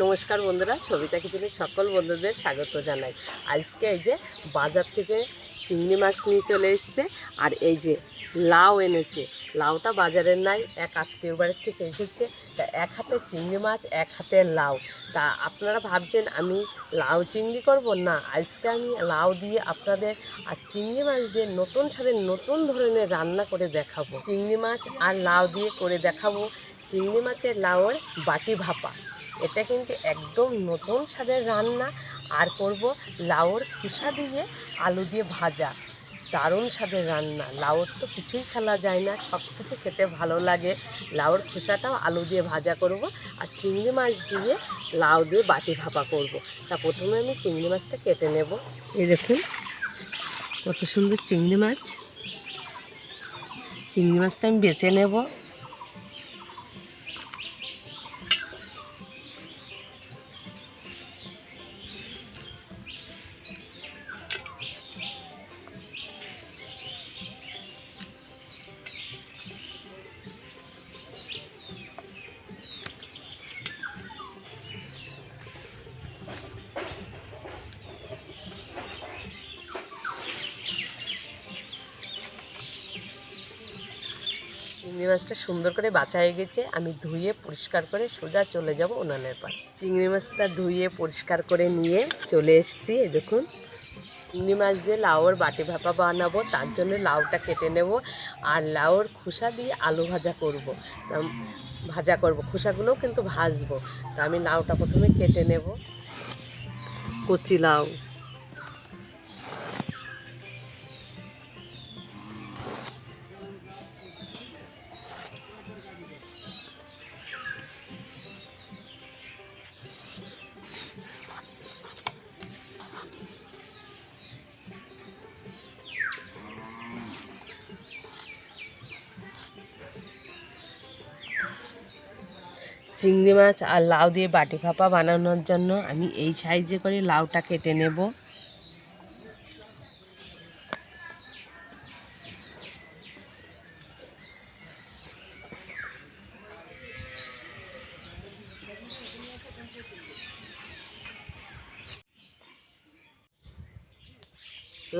নমস্কার বন্ধুরা, সবিতা কিচেনের সকল বন্ধুদের স্বাগত জানাই। আজকে এই যে বাজার থেকে চিংড়ি মাছ নিয়ে চলে এসেছে, আর এই যে লাউ এনেছে। লাউটা বাজারের নাই, এক আত্মীয় বাড়ির থেকে এসেছে। তা এক হাতে চিংড়ি মাছ, এক হাতে লাউ। তা আপনারা ভাবছেন আমি লাউ চিংড়ি করব না, আজকে আমি লাউ দিয়ে আপনাদের আর চিংড়ি মাছ দিয়ে নতুন স্বাদের নতুন ধরনের রান্না করে দেখাবো। চিংড়ি মাছ আর লাউ দিয়ে করে দেখাবো চিংড়ি মাছের লাউয়ের বাটি ভাপা। এটা কিন্তু একদম নতুন স্বাদের রান্না। আর করব লাউর খোসা দিয়ে আলু দিয়ে ভাজা, দারুণ স্বাদের রান্না। লাউর তো কিছুই খেলা যায় না, সব কিছু খেতে ভালো লাগে। লাউর খোসাটাও আলু দিয়ে ভাজা করব, আর চিংড়ি মাছ দিয়ে লাউ দিয়ে বাটি ভাপা করব। তা প্রথমে আমি চিংড়ি মাছটা কেটে নেব। এই দেখুন কত সুন্দর চিংড়ি মাছ। চিংড়ি মাছটা আমি বেছে নেব। চিংড়ি মাছটা সুন্দর করে বাছা হয়ে গেছে, আমি ধুয়ে পরিষ্কার করে সোজা চলে যাব উনানের পাড়ে। চিংড়ি মাছটা ধুয়ে পরিষ্কার করে নিয়ে চলে এসেছি। এই দেখুন চিংড়ি মাছ দিয়ে লাউর বাটি ভাপা বানাবো, তার জন্য লাউটা কেটে নেব। আর লাউর খোসা দিয়ে আলু ভাজা করব। খোসাগুলোও কিন্তু ভাজবো। তা আমি লাউটা প্রথমে কেটে নেব। কচি লাউ, চিংড়ি মাছ আর লাউ দিয়ে বাটি ভাপা বানানোর জন্য আমি এই সাইজে করে লাউটা কেটে নেব।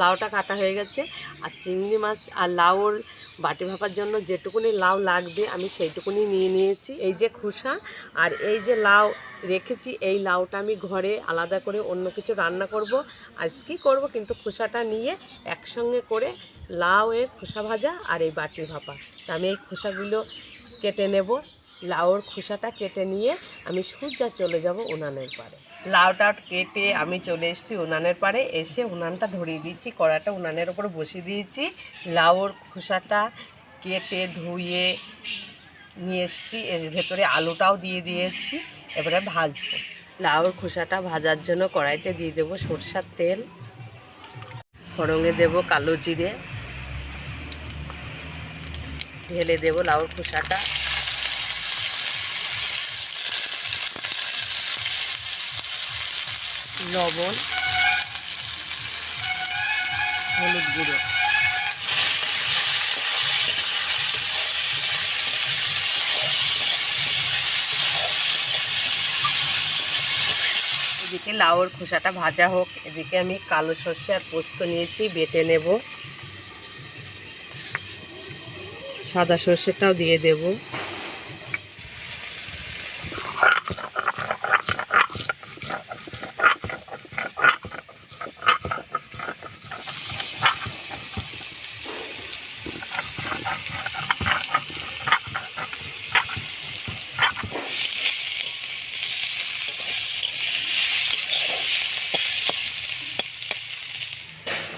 লাউটা কাটা হয়ে গেছে। আর চিংড়ি মাছ আর লাউর বাটি ভাপার জন্য যেটুকুনি লাউ লাগবে আমি সেইটুকুনি নিয়ে নিয়েছি। এই যে খোসা আর এই যে লাউ রেখেছি, এই লাউটা আমি ঘরে আলাদা করে অন্য কিছু রান্না করব। আজকেই করব, কিন্তু খোসাটা নিয়ে একসঙ্গে করে লাউয়ের খোসা ভাজা আর এই বাটি ভাপা। তা আমি এই খোসাগুলো কেটে নেব। লাউর খোসাটা কেটে নিয়ে আমি সোজা চলে যাব উনানের পাড়ে। লাউটা কেটে আমি চলে এসেছি উনানের পাড়ে। এসে উনানটা ধরিয়ে দিচ্ছি, কড়াটা উনানের ওপর বসিয়ে দিয়েছি। লাউর খোসাটা কেটে ধুয়ে নিয়ে এসেছি, এর ভেতরে আলুটাও দিয়ে দিয়েছি। এবারে ভাজবো। লাউর খোসাটা ভাজার জন্য কড়াইতে দিয়ে দেবো সরষের তেল, ফোড়নে দেবো কালো জিরে, ঢেলে দেবো লাউর খোসাটা, লবণ, হলুদ গুঁড়ো। এদিকে লাউর খোসাটা ভাজা হোক, এদিকে আমি কালো সর্ষে আর পোস্ত নিয়েছি, বেটে নেব। সাদা সর্ষেটাও দিয়ে দেব।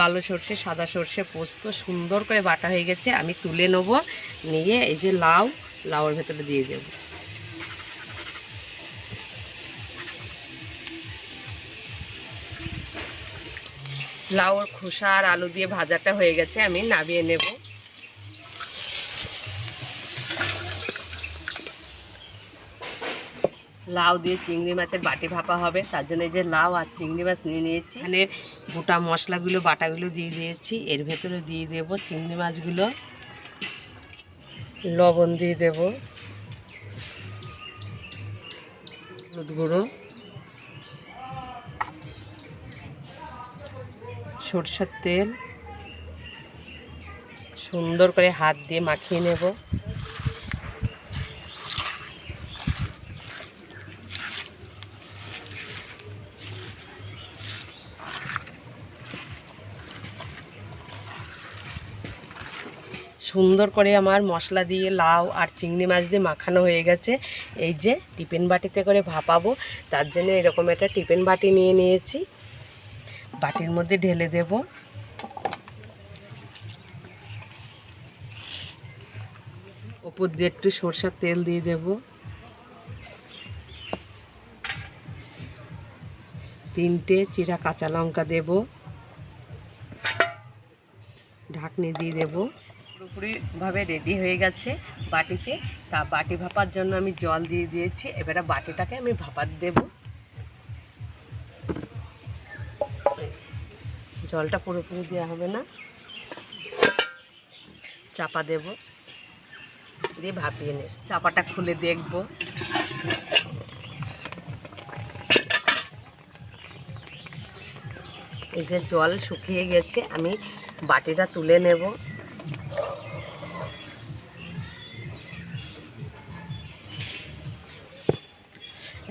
কালো সর্ষে সাদা সর্ষে পোস্ত সুন্দর করে বাটা হয়ে গেছে, আমি তুলে নেব। নিয়ে এই যে লাউর ভেতরে দিয়ে দেব। লাউর খোসা আর আলু দিয়ে ভাজাটা হয়ে গেছে, আমি নামিয়ে নেব। লাউ দিয়ে চিংড়ি মাছের বাটি ভাপা হবে, তার জন্য এই যে লাউ আর চিংড়ি মাছ নিয়ে নিয়েছি। এখানে গোটা মশলাগুলো বাটাগুলো দিয়ে দিয়েছি। এর ভেতরে দিয়ে দেব চিংড়ি মাছগুলো, লবণ দিয়ে দেব, হলুদ গুঁড়ো, সরষের তেল সুন্দর করে হাত দিয়ে মাখিয়ে নেব। সুন্দর করে আমার মশলা দিয়ে লাউ আর চিংড়ি মাছ দিয়ে মাখানো হয়ে গেছে। এই যে টিফিন বাটিতে করে ভাপাবো, তার জন্য এরকম একটা টিফিন বাটি নিয়ে নিয়েছি। বাটির মধ্যে ঢেলে দেব। ওপর দিয়ে একটু সরষের তেল দিয়ে দেব। 3টে চিরা কাঁচা লঙ্কা দেব। ঢাকনি দিয়ে দেব। পুরোপুরিভাবে রেডি হয়ে গেছে বাটিতে। তা বাটি ভাপার জন্য আমি জল দিয়ে দিয়েছি। এবারে বাটিটাকে আমি ভাপার দেব। জলটা পুরোপুরি দেওয়া হবে না, চাপা দেব, দিয়ে ভাপিয়ে নেব। চাপাটা খুলে দেখব। এই যে জল শুকিয়ে গেছে, আমি বাটিটা তুলে নেব।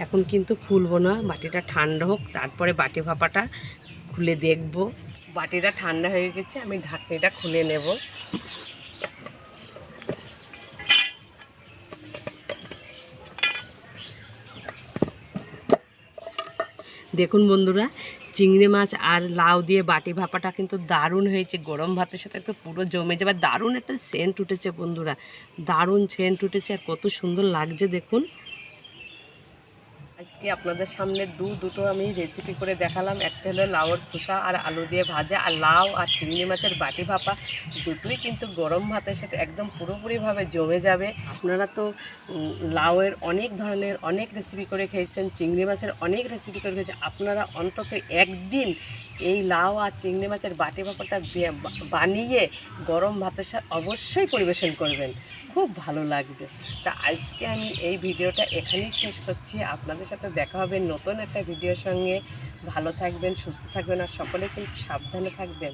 এখন কিন্তু খুলবো না, বাটিটা ঠান্ডা হোক, তারপরে বাটি ভাপাটা খুলে দেখব। বাটিটা ঠান্ডা হয়ে গেছে, আমি ঢাকনিটা খুলে নেব। দেখুন বন্ধুরা, চিংড়ি মাছ আর লাউ দিয়ে বাটি ভাপাটা কিন্তু দারুণ হয়েছে। গরম ভাতের সাথে একটু পুরো জমে যাবে। দারুণ একটা সেন্ট উঠেছে বন্ধুরা, দারুণ সেন্ট উঠেছে আর কত সুন্দর লাগছে দেখুন। আজকে আপনাদের সামনে দুটো আমি রেসিপি করে দেখালাম। একটা হলো লাউয়ের খোসা আর আলু দিয়ে ভাজা, আর লাউ আর চিংড়ি মাছের বাটি ভাপা। দুটোই কিন্তু গরম ভাতের সাথে একদম পুরোপুরিভাবে জমে যাবে। আপনারা তো লাউয়ের অনেক ধরনের অনেক রেসিপি করে খেয়েছেন, চিংড়ি মাছের অনেক রেসিপি করে খেয়েছেন। আপনারা অন্তত একদিন এই লাউ আর চিংড়ি মাছের বাটি ভাপাটা বানিয়ে গরম ভাতের সাথে অবশ্যই পরিবেশন করবেন, খুব ভালো লাগবে। তা আজকে আমি এই ভিডিওটা এখানেই শেষ করছি। আপনাদের সাথে দেখা হবে নতুন একটা ভিডিওর সঙ্গে। ভালো থাকবেন, সুস্থ থাকবেন আর সকলে কিন্তু সাবধানে থাকবেন।